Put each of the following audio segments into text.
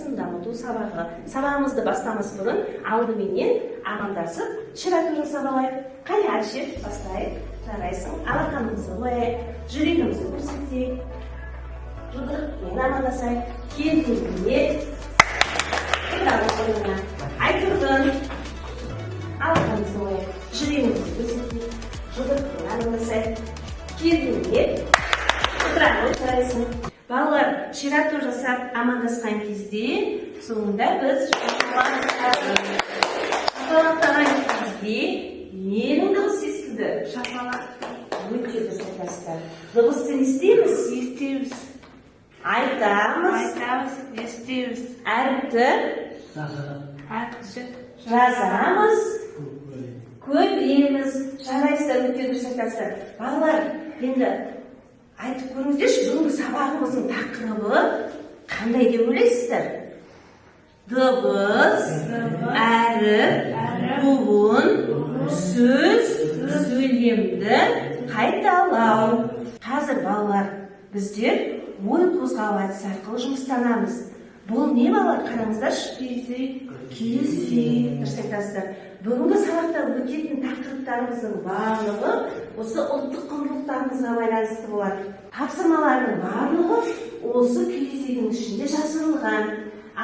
сын дамыту сабағы. Сабағымызды бастамас бұрын алдыменен амандасып, ширату жасап алайық. Қане Әлішер, бастайық. Жарайсың. Алақанымызды қояйық, жүрегімізді көрсетейік. Жұдырықпен амандасайық. Келгенде Айтырғын. Алақанымызды қояйық, жүрегімізді көрсетейік. Жұдырықпен амандасайық. Келгенде жарайсың. Балалар, ширату жасап амандасқан кезде соңында біз шапалақтаған кезде ненің дыбысы естілді? Шапалақ. Өте дұрыс айтасыздар. Дыбысты не істейміз? Естейміз. Айтамыз. Естейміз. Әріпті жазамыз. Көреміз. Жарайсыздар, өте дұрыс айтасыздар. Балалар, енді айтып көріңіздерші, бүгінгі сабағымыздың тақырыбы қандай деп ойлайсыздар? Дыбыс, әріп, буын, сөз, сөйлемді қайталау. Қазір балалар, біздер ой қозғау әдісі арқылы жұмыстанамыз. Бұл не балалар? Қараңыздаршы. Кездесу. Дұрыс айтасыздар. Бүгінгі сабақта өтетін тақырыптарымыздың барлығы осы ұлттық құндылықтарымызға байланысты болады. Тапсырмалардың барлығы осы кездесудің ішінде жазылған.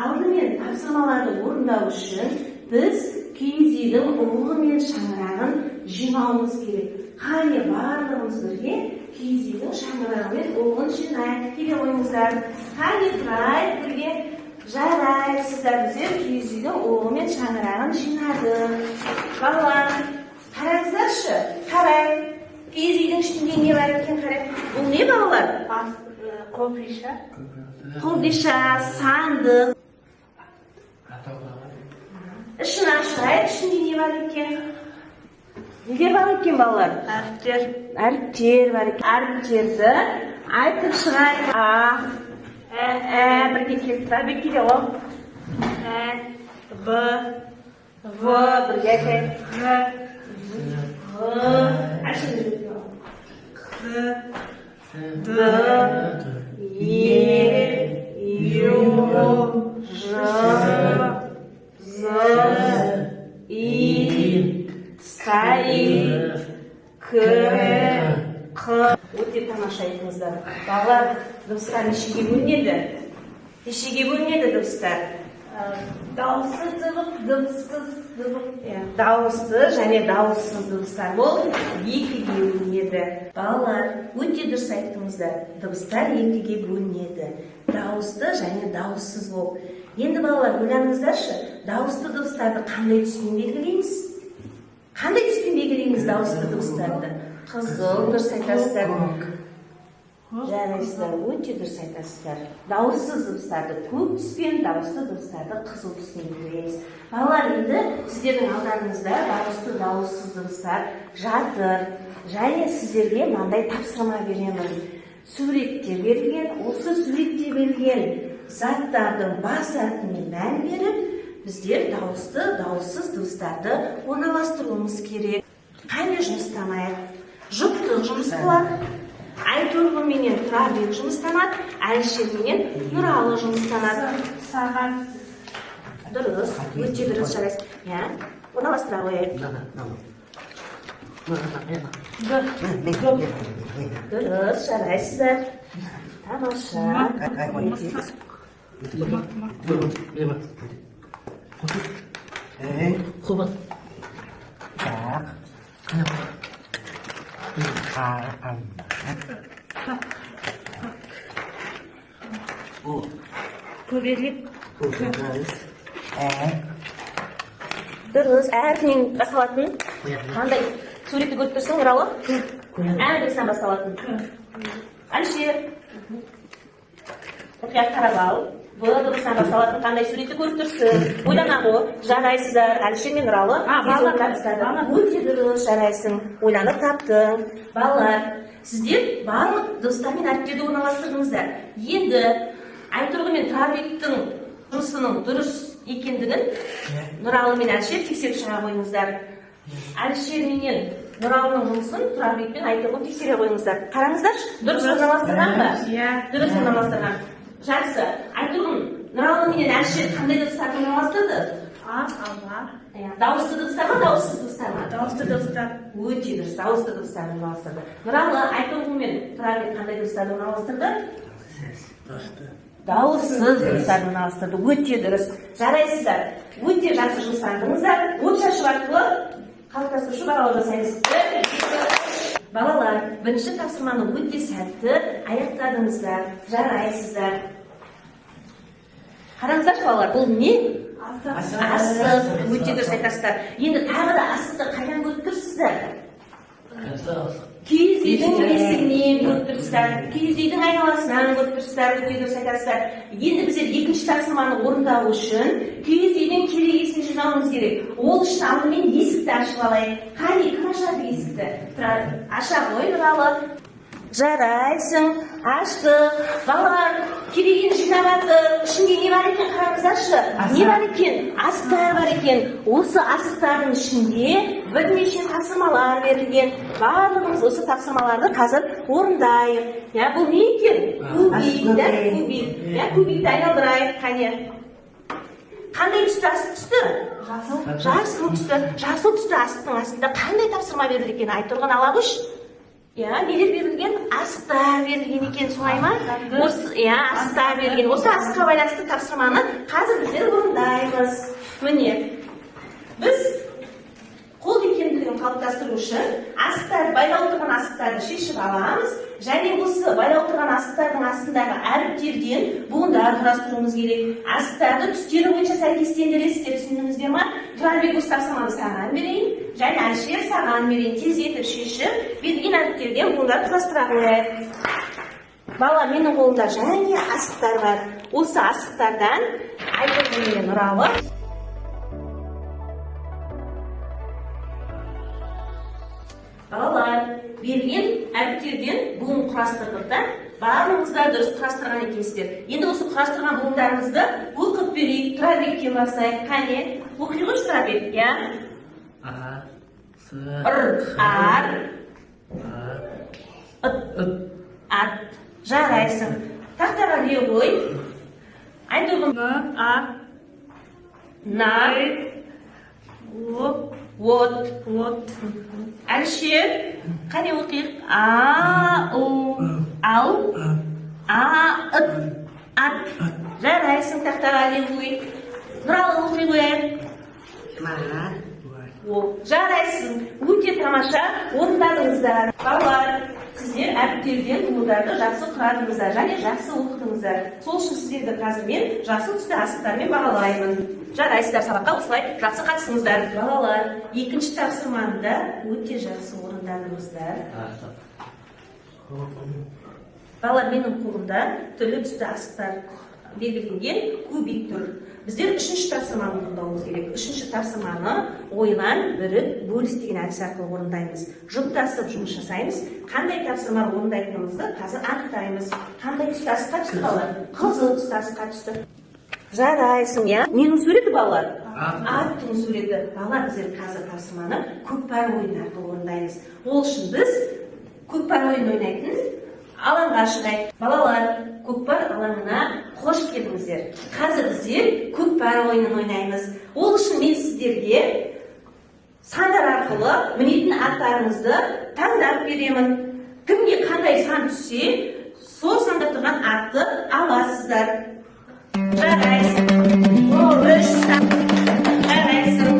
Алдымен тапсырмаларды орындау үшін біз кездесудің ұлы мен шаңырағын жинауымыз керек. Қане барлығымыз бірге кездесудің шаңырағы мен ұлын жинайық. Келе қойыңыздар. Қане тұрайық бірге. Жарайсыздар, біздер кездесудің ұлы мен шаңырағын жинадық. Балалар, қараңыздаршы, қарай. Кездесудің ішінде не бар екен, қарай. Бұл не балалар? Қобдиша. Қобдиша, сандық. Ішін ашайық, ішінде не бар екен? Неге бар екен балалар? Әріптер. Әріптер бар екен. Әріптерді айтып шығайық. Бірге келіп тұра, бірге де ол. Б. Бірге айтайық. Ашын жүрекке ол. Д. Ю. Ж. З. И. Сай. К. Қ. Өте тамаша айтыңыздар. Балалар, дыбыстар нешеге бөлінеді? Нешеге бөлінеді дыбыстар? Дауысты дыбыс, дыбыссыз дыбыс. Дауысты және дауыссыз дыбыстар болып екіге бөлінеді. Балалар, өте дұрыс айттыңыздар. Дыбыстар екіге бөлінеді. Дауысты және дауыссыз болып. Енді балалар, ойланыңыздаршы, дауысты дыбыстарды қандай түспен белгілейміз? Қандай түспен белгілейміз дауысты дыбыстарды? Қызыл, дұрыс айтасыздар. Жарайсыздар, өте дұрыс айтасыздар. Дауыссыз дыбыстарды көк түспен, дауысты дыбыстарды қызыл түспен белгілейміз. Балалар, енді сіздердің алдарыңызда дауысты, дауыссыз дыбыстар жатыр. Және сіздерге мынандай тапсырма беремін. Суретте берілген, осы суретте берілген заттардың бас әрпіне мән беріп, біздер дауысты, дауыссыз дыбыстарды орналастыруымыз керек. Қане жұмыстанайық? Жұптық жұмыс болады. Айтырғы менен Тұрарбек жұмыстанады, Әлішер менен Нұралы жұмыстанады. Саған. Дұрыс, өте дұрыс жарайсыз. Орналастыра қояйық. Дұрыс, жарайсыздар. Тамаша. Көбелек. Дұрыс, әркінен басталатын. Қандай суретті көріп тұрсың, Нұралы? Әрбірсінен басталатын. Әлішер. Мұқият қарап ал. Бұл дыбыстан басталатын қандай суретті көріп тұрсың. Ойлана ғой, жарайсыздар. Әлішер мен Нұралы. Өте дұрыс, жарайсың. Ойланып таптың. Балалар, сіздер барлық дыбыстар мен әріптерді орналастырдыңыздар. Енді Айтырғы мен Тұрарбектің жұмысының дұрыс екендігін Нұралы мен Әлішер тексеріп шыға қойыңыздар. Әлішер менен Нұралының жұмысын Тұрарбек пен Айтырғы тексере қойыңыздар. Қараңыздаршы, дұрыс орналастырған ба? Иә. Дұрыс орналастырған. Жақсы. Айтырғын, Нұралы менен Әлішер қандай дыбыстарды алмастырды? А, ала. Дауысты дыбыстар ма, дауыссыз дыбыстар ма? Дауысты дыбыстар. Өте дұрыс, дауысты дыбыстарды алмастырды. Нұралы Айтолқын мен Тұрарбек қандай дыбыстарды алмастырды? Дауыссыз дыбыстарды алмастырды. Өте дұрыс. Жарайсыздар. Өте жақсы жұмыстардыңыздар. От шашу арқылы қалыптастырушы бағалау жасаймыз. Балалар, бірінші тапсырманы өте сәтті аяқтадыңыздар. Жарайсыздар. Қараңыздаршы балалар, бұл не? Асық. Өте дұрыс айтасыздар. Енді тағы да асықты қайдан көріп тұрсыздар? Киіз үйдің есігінен көріп тұрсыздар. Киіз үйдің айналасынан көріп тұрсыздар. Өте дұрыс айтасыздар. Енді біздер екінші тапсырманы орындау үшін киіз үйдің керегесін жинауымыз керек. Ол үшін алдымен есікті ашып алайық. Қане, кім ашады есікті? Аша ғой, Нұралы. Жарайсың, ашты. Балалар, керегені жинап жатыр. Ішінде не бар екен, қараңыздаршы. Не бар екен? Асықтар бар екен. Осы асықтардың ішінде бірнеше тапсырмалар берілген. Барлығымыз осы тапсырмаларды қазір орындайық. Бұл не екен? Кубик. Кубикті айналдырайық. Қане. Қандай түсті асық түсті? Жасыл түсті. Жасыл түсті асықтың астында қандай тапсырма берілді екен? Айтырған ала күш. Нелер берілген? Асықтар берілген екен, солай ма? Асықтар берілген. Осы асыққа байланысты тапсырманы қазір біздер орындаймыз. Міне, біз қол икемділігін қалыптастыру үшін байлау тұрған асықтарды шешіп аламыз. Және осы байлау тұрған асықтардың астындағы әріптерден буындар құрастыруымыз керек. Асықтарды түстері бойынша сәйкестендіресіз деп түсіндіңіздер ме? Тұрарбек осы тапсырманы саған берейін, және Әлішер саған берейін. Тездетіп шешіп, берілген әріптерден буындар құрастыра қояйық. Бала, менің қолымда және асықтар бар. Осы асықтардан Айтолқын мен Нұралы балалар, берілген әріптерден буын құрастырдық та, барлығыңыздар дұрыс құрастырған екенсіздер. Енді осы құрастырған буындарымызды оқып берейік. Тұрарбектен бастайық. Қане, оқи ғой Тұрарбек, ар, ат. Жарайсың. Тақтаға не қой? Айтолқын. Нар, от. Әлішер, қане оқиық? Ал, ат. Жарайсың, тақтаға не қой? Нұралы оқи қояйық. Жарайсың. Өте тамаша орындадыңыздар. Балалар, сіздер әріптерден буындарды жақсы құрадыңыздар және жақсы оқыдыңыздар. Сол үшін сіздерді қазір мен жақсы түсті асықтармен бағалаймын. Жарайсыздар, сабаққа осылай жақсы қатысыңыздар. Балалар, екінші тапсырманы да өте жақсы орындадыңыздар. Балалар, менің қолымда түрлі түсті асықтар белгіленген кубик тұр. Біздер үшінші тапсырманы орындауымыз керек. Үшінші тапсырманы ойлан, бірік, бөліс деген әдіс арқылы орындаймыз. Жұптасып жұмыс жасаймыз. Қандай тапсырманы орындайтынымызды қазір анықтаймыз. Қандай түсті асыққа түсті балалар? Қызыл түсті асыққа түсті. Жарайсың, ненің суреті балалар? Аттың суреті. Балалар, біздер қазір тапсырманы көкпар ойыны арқылы орындаймыз. Ол үшін біз көкпар ойын ойнайтын алаңға шығайық. Балалар, көкпар алаңына қош келдіңіздер. Қазір біздер көкпар ойынын ойнаймыз. Ол үшін мен сіздерге сандар арқылы мінетін аттарыңызды таңдап беремін. Кімге қандай сан түссе, сол санда тұрған атты аласыздар. Жарайсың. Үш сан. Жарайсың.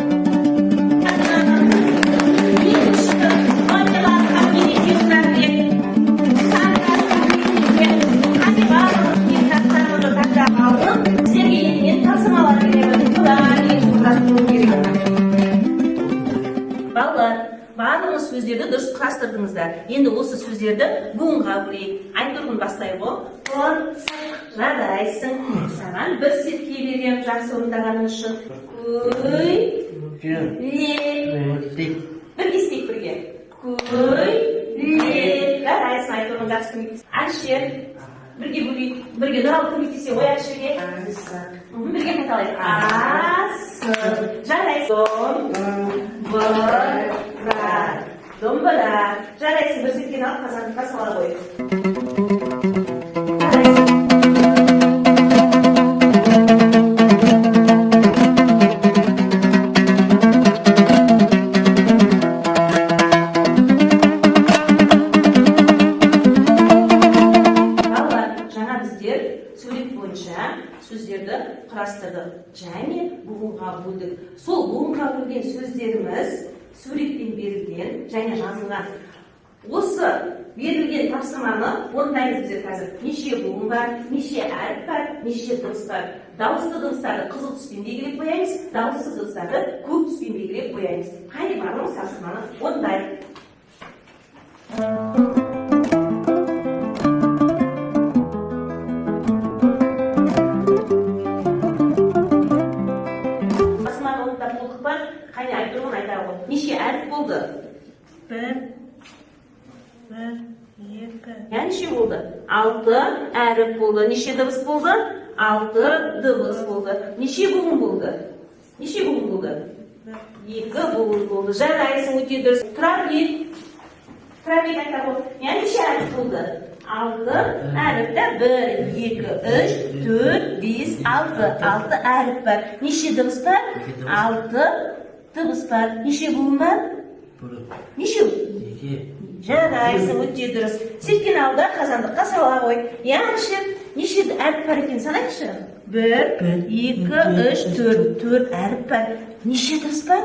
Барлығыңыз сөздерді дұрыс құрастырдыңыздар. Енді осы сөздерді буынға бөлейік. Айтолқын бастай ғой. Жарайсың. Саған бір сетке берем жақсы орындағаның үшін. Бірге істейік бірге. Жарайсың, Айтолқын жақсы көмектес. Әлішер, бірге бөлейік. Бірге Нұралы көмектесе ғой Әлішерге. Бірге қайталайық. Асық. Жарайсың. Домбыра. Жарайсың, бір сеткен алып қазандыққа сала қой. сөздерді құрастырдық және буынға бөлдік. Сол буынға бөлген сөздеріміз суретпен берілген және жазылған. Осы берілген тапсырманы орындаймыз біздер қазір. Неше буын бар, неше әріп бар, неше дыбыс бар. Дауысты дыбыстарды қызыл түспен белгілеп қоямыз, дауыссыз дыбыстарды көк түспен белгілеп қоямыз. Қане барлығымыз тапсырманы орындайық. Тапсырманы орындап болдық па? Қане айтуын айтар ғой. Неше әріп болды? 1, 2. Неше болды? 6 әріп болды. Неше дыбыс болды? 6 дыбыс болды. Неше буын болды? Неше буын болды? 2 буын болды. Жарайсың, өте дұрыс. Тұрарбек айтар ғой. Неше әріп болды? 6 әріпті 1, 2, 3, 4, 5, 6 әріп бар. Неше дыбыс бар? 6 дыбыс бар. Неше буын бар? Неше? Жарайсың, өте дұрыс. Серкен алда қазандыққа сала қой. Әлішер, неше әріп бар екен санайықшы? 1, 2, 3, 4 әріп бар. Неше дыбыс бар?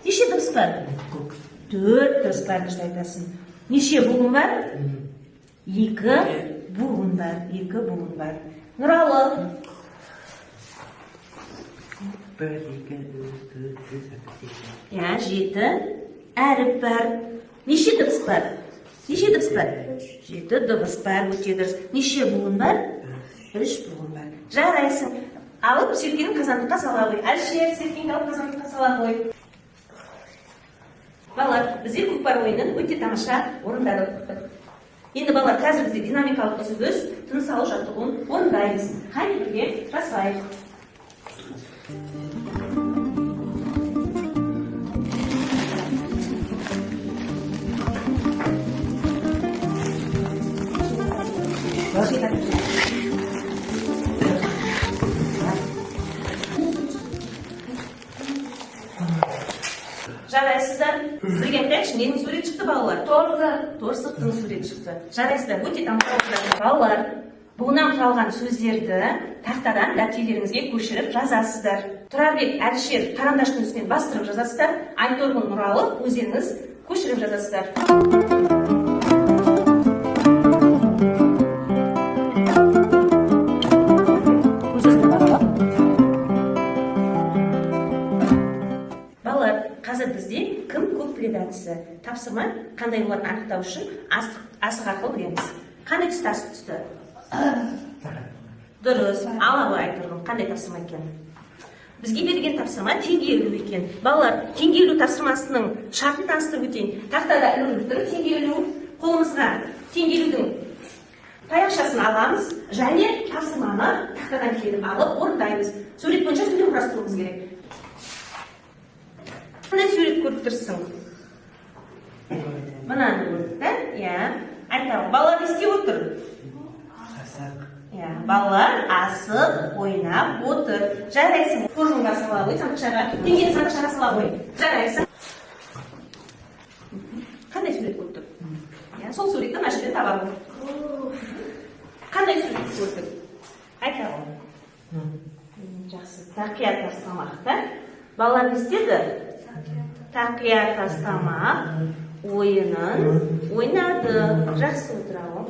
Неше дыбыс бар? 4 дыбыс бар, күшті айтасың. Неше буын бар? 2 буын бар. 2 буын бар. Нұралы. 1, 2, 3, 4, 5, 6, 7. 7 әріп бар. Неше дыбыс бар? Неше дыбыс бар? 7 дыбыс бар, өте дұрыс. Неше буын бар? 3 буын бар. Жарайсың. Алып Серкенің қазандыққа сала қой. Әлішер, Серкенді алып қазандыққа сала қой. Балалар, бізде көкпар ойынын өте тамаша орындадық. Енді балалар, қазір бізде динамикалық үзіліс, тыныс алу жаттығуын орындаймыз. Қане бірге жасайық. Жарайсыздар. Сіздерге айтайықшы, ненің сурет шықты балалар? Торсықтың сурет шықты. Жарайсыздар, өте тамаша оқыдыңыздар. Балалар, буыннан құралған сөздерді тақтадан дәптерлеріңізге көшіріп жазасыздар. Тұрарбек, Әлішер қарандаштың үстінен бастырып жазасыздар. Айторғын, Нұралы өздеріңіз көшіріп жазасыздар. Қазір бізде кім көп біледі әдісі. Тапсырма қандай оларын анықтау үшін асық арқылы білеміз. Қандай түсті асық түсті? Дұрыс. Ала ғой айтырғым. Қандай тапсырма екен? Бізге берген тапсырма теңгелу екен. Балалар, теңгелу тапсырмасының шартын таныстырып өтейін. Тақтада ілініп тұр теңгелу. Қолымызға теңгелудің таяқшасын аламыз және тапсырманы тақтадан келіп алып орындаймыз. Сурет бойынша сөйлем құрастыруымыз керек. Қандай сурет көріп тұрсың? Мынаны көрдік, та? Айтамын. Балалар не істеп отыр? Асық. Балалар асық ойнап отыр. Жарайсың. Қоржынға сала қой, сандықшаға. Теңгені сандықшаға сала қой. Жарайсың. Қандай сурет көріп тұр? Сол суретті мына жерден табамын. Қандай сурет көрдік? Айтамын. Жақсы. Тақия тастамақ, та? Балалар не істеді? Тақия тастамақ ойынын ойнады. Жақсы отырауы.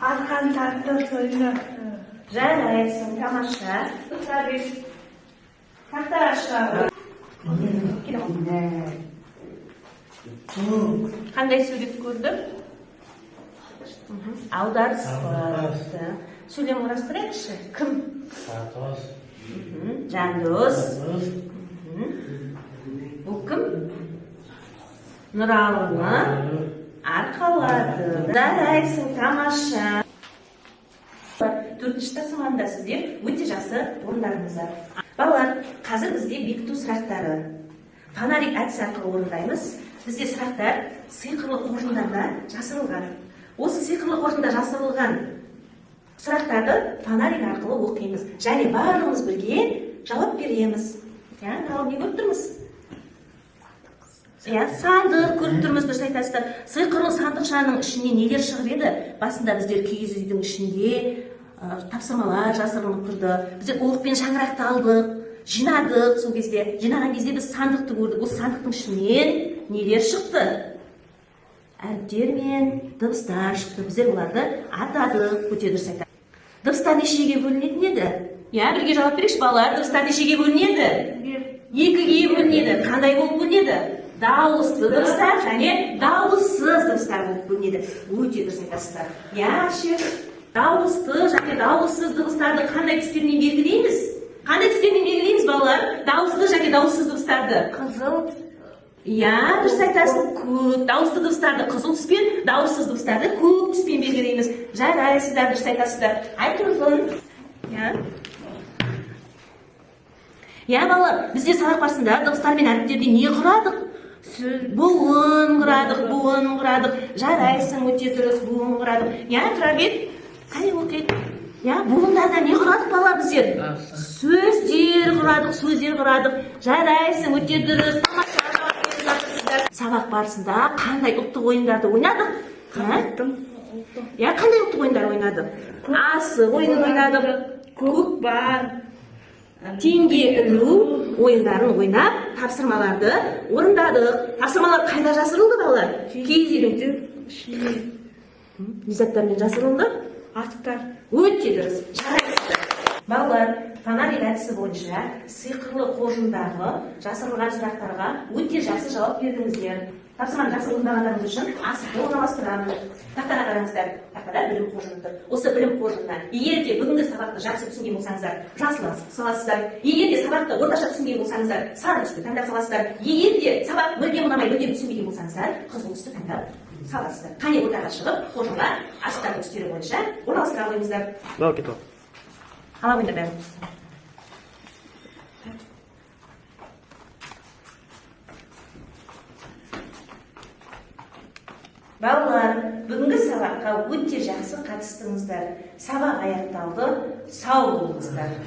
Арқан тартып ойнады. Жарайсың, тамаша. Тақтаға шыға. Қандай сурет көрдік? Аударыспады. Сөйлем құрастырайықшы. Кім? Сатос. Жандос. Бұл кім? Нұралыны арқалады. Жарайсың, тамаша. Төртінші тапсырмада сіздер өте жақсы орындадыңыздар. Балалар, қазір бізде бекіту сұрақтары. Фонарик әдісі арқылы орындаймыз. Бізде сұрақтар сиқырлы қоржындарда жасырылған. Осы сиқырлы қоржында жасырылған сұрақтарды фонарик арқылы оқимыз. Және барлығымыз бірге жауап береміз. Не көріп тұрмыз? Иә, сандық көріп тұрмыз, дұрыс айтасыздар. Сиқырлы сандықшаның ішіне нелер шығып еді? Басында біздер киіз үйдің ішінде тапсырмалар жасырынып тұрды. Біздер оқпен шаңырақты алдық, жинадық. Сол кезде жинаған кезде біз сандықты көрдік. Ол сандықтың ішінен нелер шықты? Әріптер мен дыбыстар шықты. Біздер оларды атадық, өте дұрыс айтады. Дыбыстар нешеге бөлінетін еді? Иә, бірге жауап берейікші балалар. Дыбыстар нешеге бөлінеді? Екіге бөлінеді. Қандай болып бөлінеді? Дауысты дыбыстар және дауыссыз дыбыстар болып бөлінеді. Өте дұрыс айтасыздар. Иә, дауысты және дауыссыз дыбыстарды қандай түстермен белгілейміз? Қандай түстермен белгілейміз, балалар? Дауысты және дауыссыз дыбыстарды? Қызыл. Иә, дұрыс айтасыз. Көк. Дауысты дыбыстарды қызыл түспен, дауыссыз дыбыстарды көк түспен белгілейміз. Жарайсыздар, дұрыс айтасыздар. Айтыңыз. Иә. Иә, балалар, бізде сабақ барысында дыбыстар мен әріптерде не құрадық? Буын құрадық. Жарайсың, өте дұрыс, буын құрадық. Иә, Тұрарбек, қане оқиды? Иә, буындарда не құрадық балалар біздер? Сөздер құрадық. Жарайсың, өте дұрыс. Сабақ барысында қандай ұлттық ойындарды ойнадық? Иә, қандай ұлттық ойындар ойнадық? Асық ойынын ойнадық. Көкпар. Теңге ілу ойындарын ойнап, тапсырмаларды орындадық. Тапсырмалар қайда жасырылды, балалар? Киіз үйдің не заттармен жасырылды? Аттар. Өте дұрыс. Жарайсыздар. Балалар, фонарик әдісі бойынша сиқырлы қоржындағы жасырылған сұрақтарға өте жақсы жауап бердіңіздер. Тапсырманы жақсы орындағандарыңыз үшін асықты орналастырамыз. Тақтаға қараңыздар. Тақтада білім қоржыны тұр. Осы білім қоржынына егер де бүгінгі сабақты жақсы түсінген болсаңыздар, жасыл саласыздар. Егер де сабақты орташа түсінген болсаңыздар, сары түсті таңдап саласыздар. Егер де сабақ мүлдем ұнамай, мүлдем түсінбеген болсаңыздар, қызыл түсті таңдап саласыздар. Қане ортаға шығып, қоржынға асықтардың түстері бойынша орналастыра қойыңыздар. Мынау кетіп. Ала қойыңдар бәрін. Балалар, бүгінгі сабаққа өте жақсы қатыстыңыздар. Сабақ аяқталды, сау болыңыздар.